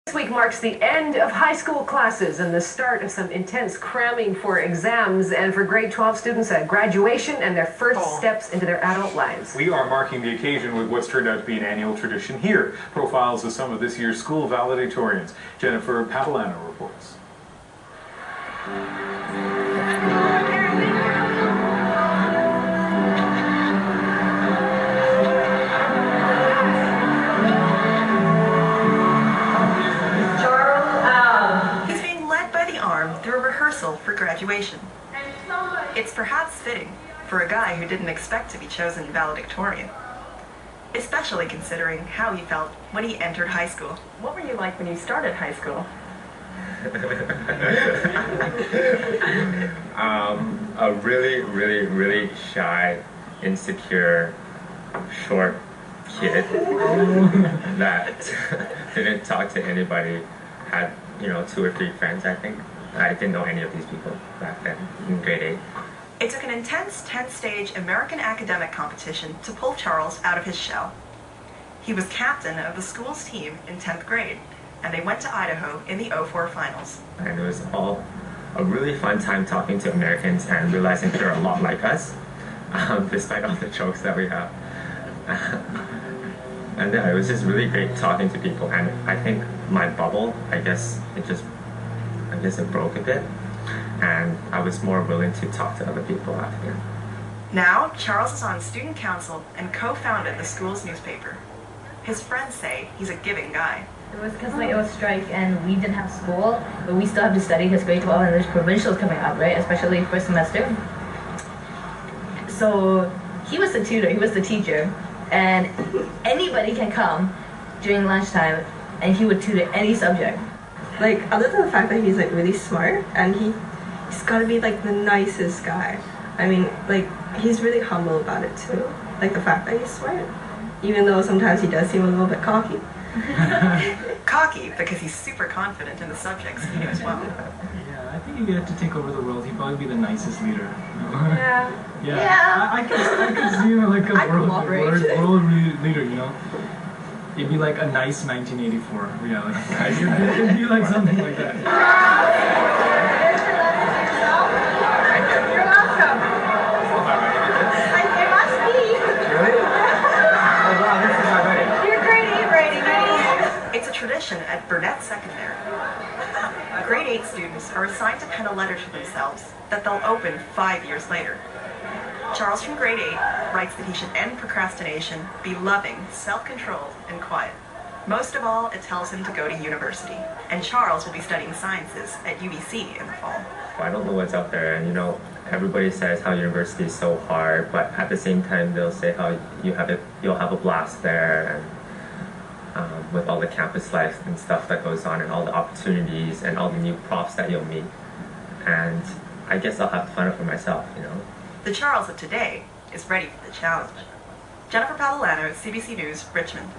This week marks the end of high school classes and the start of some intense cramming for exams and for grade 12 students at graduation and their first steps into their adult lives. We are marking the occasion with what's turned out to be an annual tradition here. Profiles of some of this year's school valedictorians. Jennifer Patalano reports. Through a rehearsal for graduation. It's perhaps fitting for a guy who didn't expect to be chosen valedictorian, especially considering how he felt when he entered high school. What were you like when you started high school? A really shy, insecure, short kid that didn't talk to anybody, had 2 or 3 friends, I think. I didn't know any of these people back then, in grade 8. It took an intense 10-stage American academic competition to pull Charles out of his shell. He was captain of the school's team in 10th grade, and they went to Idaho in the '04 finals. And it was all a really fun time talking to Americans and realizing they're a lot like us, despite all the jokes that we have. And yeah, it was just really great talking to people, and I think my bubble, I guess it broke a bit, and I was more willing to talk to other people after. Now, Charles is on student council and co-founded the school's newspaper. His friends say he's a giving guy. It was because it was strike and we didn't have school, but we still have to study because grade 12 and there's provincials coming up, right? Especially first semester. So he was the tutor, he was the teacher, and anybody can come during lunchtime and he would tutor any subject. Like, other than the fact that he's like really smart and he's gotta be like the nicest guy. I mean, like, he's really humble about it too. Like the fact that he's smart. Even though sometimes he does seem a little bit cocky. Cocky because he's super confident in the subjects he knows well. Yeah, I think if you had to take over the world, he'd probably be the nicest leader. Yeah. I could see him like a world leader, It'd be like a nice 1984 reality. It'd be like something like that. You're welcome. It must be. Really? Oh wow, this is not ready. You're grade 8 writing. It's a tradition at Burnett Secondary. Grade 8 students are assigned to pen a letter to themselves that they'll open 5 years later. Charles from grade 8 writes that he should end procrastination, be loving, self-controlled, and quiet. Most of all, it tells him to go to university. And Charles will be studying sciences at UBC in the fall. I don't know what's out there, and everybody says how university is so hard, but at the same time they'll say how you'll have a blast there, and with all the campus life and stuff that goes on, and all the opportunities and all the new profs that you'll meet. And I guess I'll have to find it for myself, The Charles of today is ready for the challenge. Jennifer Patalano, CBC News, Richmond.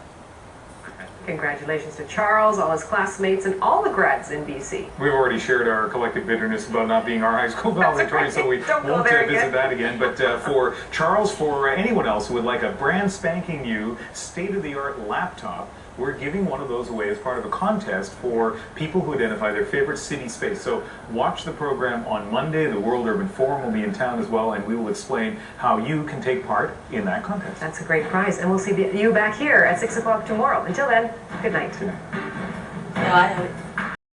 Congratulations to Charles, all his classmates, and all the grads in BC. We've already shared our collective bitterness about not being our high school valedictorian, so we won't visit that again. But for Charles, for anyone else who would like a brand spanking new, state-of-the-art laptop, we're giving one of those away as part of a contest for people who identify their favorite city space. So watch the program on Monday. The World Urban Forum will be in town as well, and we will explain how you can take part in that contest. That's a great prize, and we'll see you back here at 6 o'clock tomorrow. Until then, good night. Good night. No, I haven't.